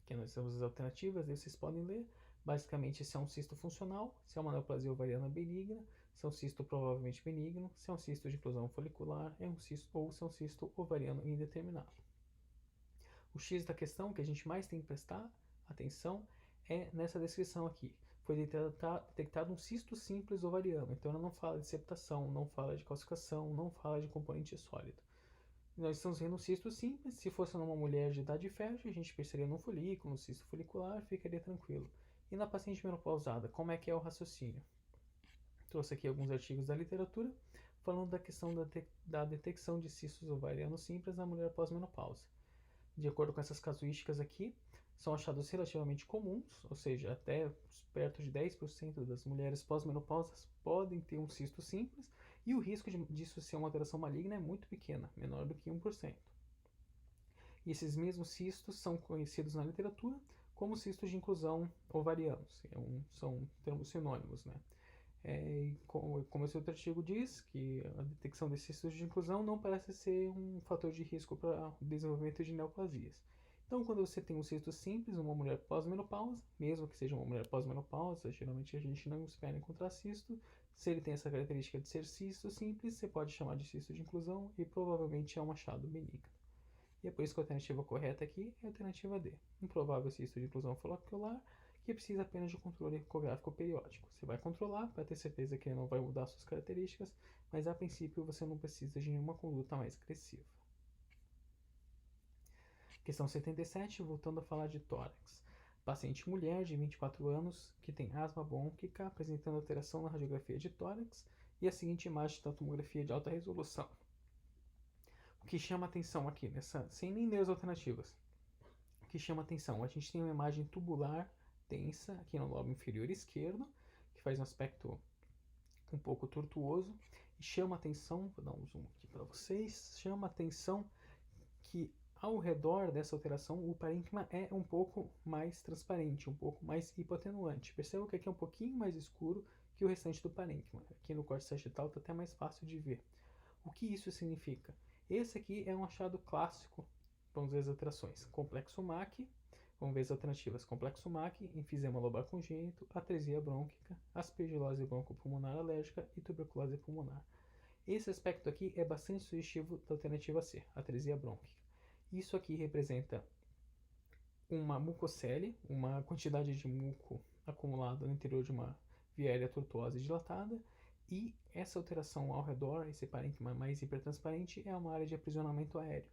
Aqui nós temos as alternativas, vocês podem ler. Basicamente, se é um cisto funcional, se é uma neoplasia ovariana benigna, se é um cisto provavelmente benigno, se é um cisto de inclusão folicular, ou se é um cisto ovariano indeterminado. O X da questão que a gente mais tem que prestar atenção é nessa descrição aqui. Foi detectado um cisto simples ovariano, então ela não fala de septação, não fala de calcificação, não fala de componente sólido. Nós estamos vendo um cisto simples. Se fosse numa mulher de idade fértil, a gente pensaria num folículo, um cisto folicular, ficaria tranquilo. E na paciente menopausada, como é que é o raciocínio? Trouxe aqui alguns artigos da literatura falando da questão da detecção de cistos ovarianos simples na mulher pós-menopausa. De acordo com essas casuísticas aqui, são achados relativamente comuns, ou seja, até perto de 10% das mulheres pós-menopausas podem ter um cisto simples, e o risco disso ser uma alteração maligna é muito pequena, menor do que 1%. E esses mesmos cistos são conhecidos na literatura como cistos de inclusão ovarianos, são termos sinônimos, né? Como esse outro artigo diz, que a detecção desses cistos de inclusão não parece ser um fator de risco para o desenvolvimento de neoplasias. Então, quando você tem um cisto simples, uma mulher pós-menopausa, mesmo que seja uma mulher pós-menopausa, geralmente a gente não espera encontrar cisto. Se ele tem essa característica de ser cisto simples, você pode chamar de cisto de inclusão e provavelmente é um achado benigno. E é por isso que a alternativa correta aqui é a alternativa D, um provável cisto de inclusão folicular que precisa apenas de controle ecográfico periódico. Você vai controlar para ter certeza que ele não vai mudar suas características, mas a princípio você não precisa de nenhuma conduta mais agressiva. Questão 77, voltando a falar de tórax. Paciente mulher de 24 anos que tem asma brônquica apresentando alteração na radiografia de tórax e a seguinte imagem da tomografia de alta resolução. O que chama atenção aqui, sem nem ler as alternativas, o que chama atenção, a gente tem uma imagem tubular tensa aqui no lobo inferior esquerdo, que faz um aspecto um pouco tortuoso, e chama atenção, vou dar um zoom aqui para vocês, chama atenção que ao redor dessa alteração o parênquima é um pouco mais transparente, um pouco mais hipoatenuante. Percebam que aqui é um pouquinho mais escuro que o restante do parênquima. Aqui no corte sagital está até mais fácil de ver. O que isso significa? Esse aqui é um achado clássico. Vamos ver as alterações. Complexo MAC, vamos ver as alternativas. Complexo MAC, enfisema lobar congênito, atresia brônquica, aspergilose broncopulmonar alérgica e tuberculose pulmonar. Esse aspecto aqui é bastante sugestivo da alternativa C, atresia brônquica. Isso aqui representa uma mucocele, uma quantidade de muco acumulado no interior de uma via aérea tortuosa e dilatada, e essa alteração ao redor, esse parênquima mais hipertransparente, é uma área de aprisionamento aéreo,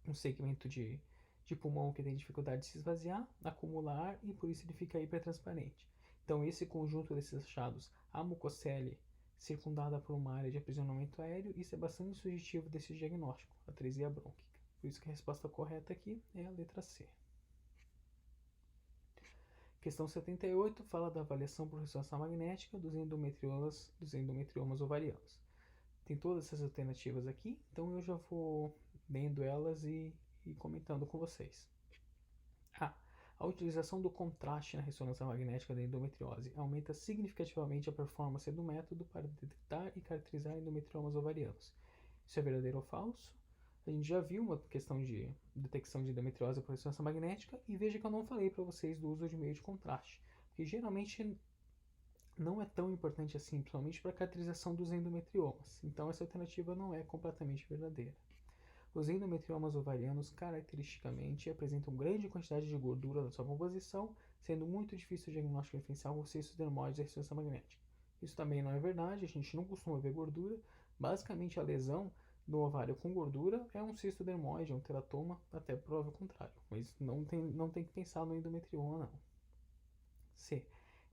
um segmento de pulmão que tem dificuldade de se esvaziar, acumular e por isso ele fica hipertransparente. Então esse conjunto desses achados, a mucocele circundada por uma área de aprisionamento aéreo, isso é bastante sugestivo desse diagnóstico, atresia brônquica. Por isso que a resposta correta aqui é a letra C. Questão 78 fala da avaliação por ressonância magnética dos endometriomas ovarianos. Tem todas essas alternativas aqui, então eu já vou lendo elas e comentando com vocês. A utilização do contraste na ressonância magnética da endometriose aumenta significativamente a performance do método para detectar e caracterizar endometriomas ovarianos. Isso é verdadeiro ou falso? A gente já viu uma questão de detecção de endometriose por ressonância magnética e veja que eu não falei para vocês do uso de meio de contraste, porque geralmente não é tão importante assim, principalmente para a caracterização dos endometriomas. Então essa alternativa não é completamente verdadeira. Os endometriomas ovarianos caracteristicamente apresentam grande quantidade de gordura na sua composição, sendo muito difícil o diagnóstico diferencial com cistos dermoides e ressonância magnética. Isso também não é verdade, a gente não costuma ver gordura, Basicamente, a lesão no ovário com gordura é um cisto dermoide, um teratoma, até prova o contrário. Mas não tem que pensar no endometrioma, não. C.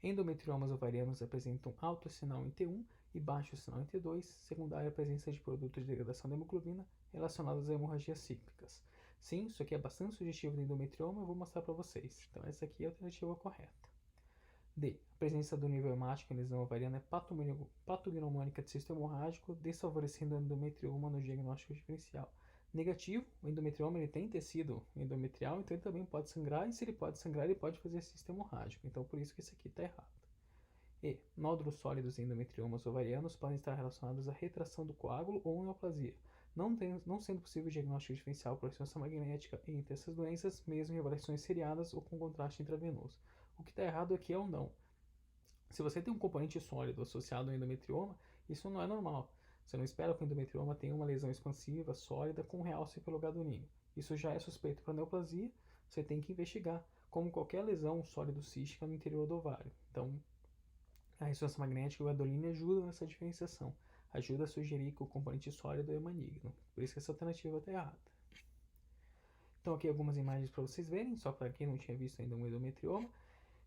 Endometriomas ovarianos apresentam alto sinal em T1 e baixo sinal em T2, secundária à presença de produtos de degradação da hemoglobina relacionados a hemorragias cíclicas. Sim, isso aqui é bastante sugestivo do endometrioma, eu vou mostrar para vocês. Então, essa aqui é a alternativa correta. D. A presença do nível hemático em lesão ovariana é patognomônica de cisto hemorrágico, desfavorecendo o endometrioma no diagnóstico diferencial. Negativo, o endometrioma ele tem tecido endometrial, então ele também pode sangrar, e se ele pode sangrar, ele pode fazer cisto hemorrágico. Então, por isso que esse aqui está errado. E. Nódulos sólidos em endometriomas ovarianos podem estar relacionados à retração do coágulo ou neoplasia, não sendo possível o diagnóstico diferencial por ressonância magnética entre essas doenças, mesmo em avaliações seriadas ou com contraste intravenoso. O que está errado aqui é o não. Se você tem um componente sólido associado ao endometrioma, isso não é normal. Você não espera que o endometrioma tenha uma lesão expansiva, sólida, com realce pelo gadolínio. Isso já é suspeito para neoplasia, você tem que investigar, como qualquer lesão sólido cística no interior do ovário. Então, a ressonância magnética e o gadolínio ajudam nessa diferenciação. Ajuda a sugerir que o componente sólido é maligno. Por isso que essa alternativa está errada. Então, aqui algumas imagens para vocês verem, só para quem não tinha visto ainda um endometrioma.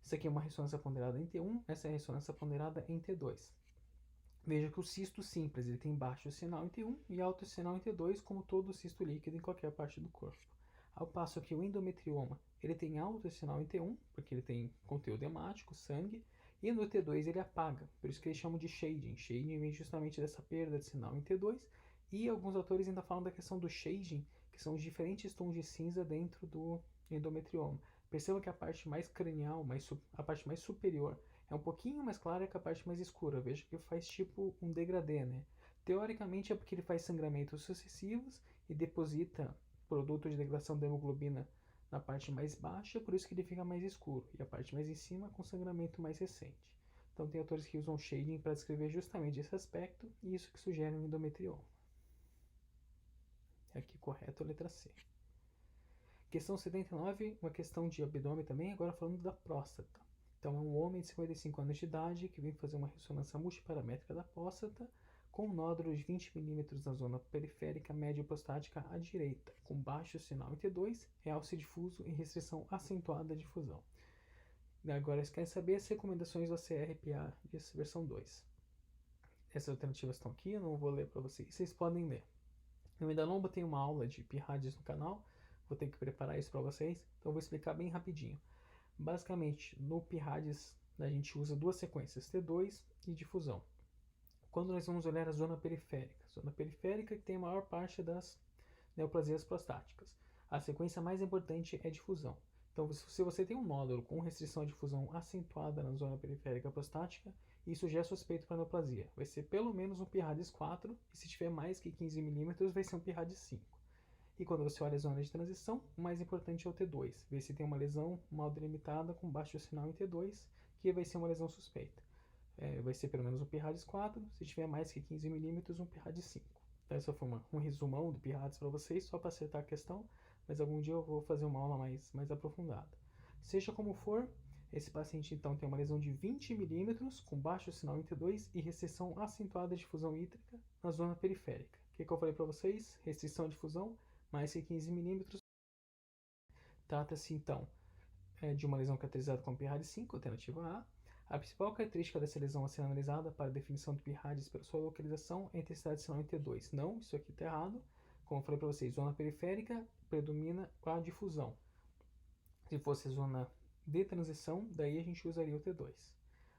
Isso aqui é uma ressonância ponderada em T1, essa é a ressonância ponderada em T2. Veja que o cisto simples ele tem baixo sinal em T1 e alto sinal em T2, como todo cisto líquido em qualquer parte do corpo. Ao passo que o endometrioma ele tem alto sinal em T1, porque ele tem conteúdo hemático, sangue, e no T2 ele apaga, por isso que eles chamam de shading. Shading vem justamente dessa perda de sinal em T2, e alguns autores ainda falam da questão do shading, que são os diferentes tons de cinza dentro do endometrioma. Perceba que a parte mais cranial, a parte mais superior, é um pouquinho mais clara que a parte mais escura. Veja que faz tipo um degradê, né? Teoricamente é porque ele faz sangramentos sucessivos e deposita produto de degradação da hemoglobina na parte mais baixa, por isso que ele fica mais escuro. E a parte mais em cima com sangramento mais recente. Então tem autores que usam shading para descrever justamente esse aspecto e isso que sugere um endometrioma. Aqui correto a letra C. Questão 79, uma questão de abdômen também, agora falando da próstata. Então, é um homem de 55 anos de idade que vem fazer uma ressonância multiparamétrica da próstata com um nódulo de 20 mm na zona periférica médio-prostática à direita, com baixo sinal em T2, realce difuso e restrição acentuada de difusão. Agora, eles querem saber as recomendações do CRPA versão 2. Essas alternativas estão aqui, eu não vou ler para vocês, vocês podem ler. Eu ainda não botei uma aula de PIRADS no canal, vou ter que preparar isso para vocês, então eu vou explicar bem rapidinho. Basicamente, no PIRADS a gente usa duas sequências, T2 e difusão. Quando nós vamos olhar a zona periférica que tem a maior parte das neoplasias prostáticas, a sequência mais importante é difusão. Então, se você tem um nódulo com restrição à difusão acentuada na zona periférica prostática, isso já é suspeito para neoplasia. Vai ser pelo menos um PIRADS 4, e se tiver mais que 15 mm, vai ser um PIRADS 5. E quando você olha a zona de transição, o mais importante é o T2. Ver se tem uma lesão mal delimitada com baixo sinal em T2, que vai ser uma lesão suspeita. Vai ser pelo menos um PIRADS 4, se tiver mais que 15 mm, um PIRADS 5. Então, essa foi um resumão do PIRADS para vocês, só para acertar a questão, mas algum dia eu vou fazer uma aula mais aprofundada. Seja como for, esse paciente então tem uma lesão de 20 mm com baixo sinal em T2 e restrição acentuada de difusão hídrica na zona periférica. O que eu falei para vocês? Restrição de difusão mais que 15 mm. Trata-se então de uma lesão caracterizada como PIRADS 5, alternativa A. A principal característica dessa lesão a ser analisada para a definição do PIRADS pela sua localização é a intensidade de sinal em T2. Não, isso aqui está errado. Como eu falei para vocês, zona periférica predomina a difusão. Se fosse zona de transição, daí a gente usaria o T2.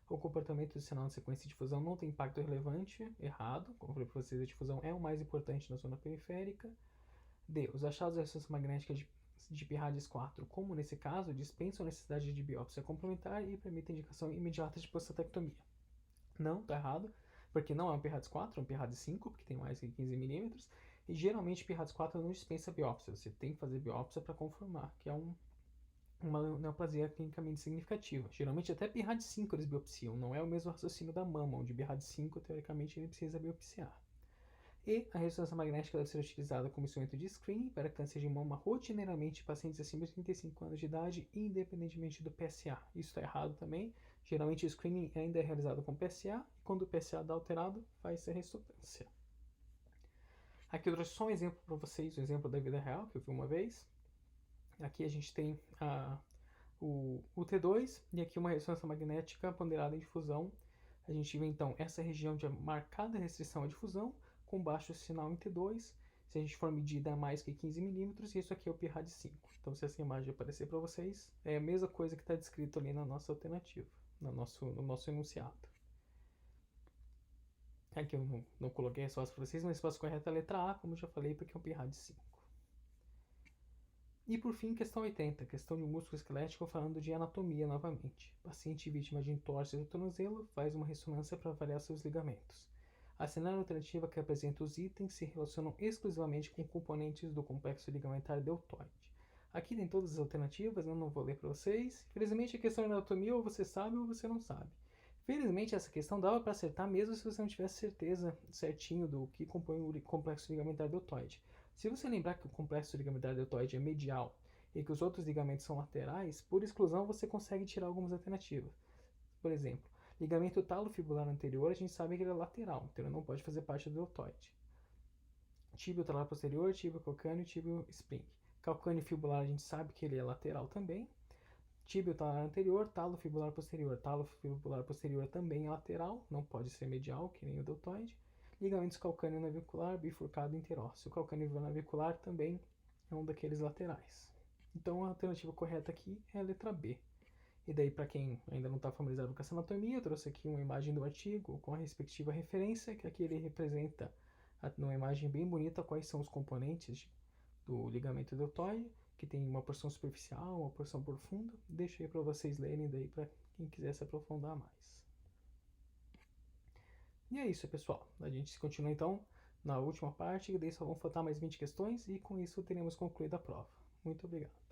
O comportamento do sinal na sequência de difusão não tem impacto relevante, errado. Como eu falei para vocês, a difusão é o mais importante na zona periférica. D. Os achados da ressonância magnética de PIRADS 4, como nesse caso, dispensam a necessidade de biópsia complementar e permitem indicação imediata de prostatectomia. Não, está errado, porque não é um PIRADS 4, é um PIRADS 5, porque tem mais que 15 mm, e geralmente PIRADS 4 não dispensa biópsia, você tem que fazer biópsia para confirmar que é uma neoplasia clinicamente significativa. Geralmente até PIRADS 5 eles biopsiam, não é o mesmo raciocínio da mama, onde PIRADS 5 teoricamente ele precisa biopsiar. E a ressonância magnética deve ser utilizada como instrumento de screening para câncer de mama rotineiramente em pacientes acima de 35 anos de idade, independentemente do PSA. Isso está errado também. Geralmente o screening ainda é realizado com PSA, e quando o PSA dá alterado, faz-se a ressonância. Aqui eu trouxe só um exemplo para vocês, um exemplo da vida real que eu vi uma vez. Aqui a gente tem o T2 e aqui uma ressonância magnética ponderada em difusão. A gente vê então essa região de marcada restrição à difusão com baixo sinal em T2. Se a gente for medir a mais que 15 milímetros, e isso aqui é o PIRAD 5. Então, se essa imagem aparecer para vocês, é a mesma coisa que está descrito ali na nossa alternativa, no nosso enunciado. Aqui eu não coloquei a resposta para vocês, mas a resposta correta é a letra A, como eu já falei, porque é um PIRAD 5. E por fim, questão 80, questão de músculo esquelético, falando de anatomia novamente. Paciente vítima de entorse do tornozelo faz uma ressonância para avaliar seus ligamentos. A cenário alternativa que apresenta os itens se relacionam exclusivamente com componentes do complexo ligamentar deltoide. Aqui tem todas as alternativas, eu não vou ler para vocês. Infelizmente a questão de anatomia ou você sabe ou você não sabe. Felizmente essa questão dava para acertar mesmo se você não tivesse certeza certinho do que compõe o complexo ligamentar deltoide. Se você lembrar que o complexo ligamentar deltoide é medial e que os outros ligamentos são laterais, por exclusão você consegue tirar algumas alternativas. Por exemplo, ligamento talofibular anterior, a gente sabe que ele é lateral, então ele não pode fazer parte do deltoide. Tíbio talar posterior, tíbio calcâneo e tíbio spring. Calcâneo fibular, a gente sabe que ele é lateral também. Tíbio talar anterior, talo fibular posterior. Talo fibular posterior também é lateral, não pode ser medial, que nem o deltoide. Ligamentos calcâneo navicular, bifurcado interósseo. O calcâneo navicular também é um daqueles laterais. Então a alternativa correta aqui é a letra B. E daí, para quem ainda não está familiarizado com essa anatomia, eu trouxe aqui uma imagem do artigo com a respectiva referência, que aqui ele representa numa imagem bem bonita quais são os componentes do ligamento deltoide, que tem uma porção superficial, uma porção profunda. Deixo aí para vocês lerem daí para quem quiser se aprofundar mais. E é isso, pessoal. A gente se continua então na última parte, e daí só vão faltar mais 20 questões e com isso teremos concluído a prova. Muito obrigado.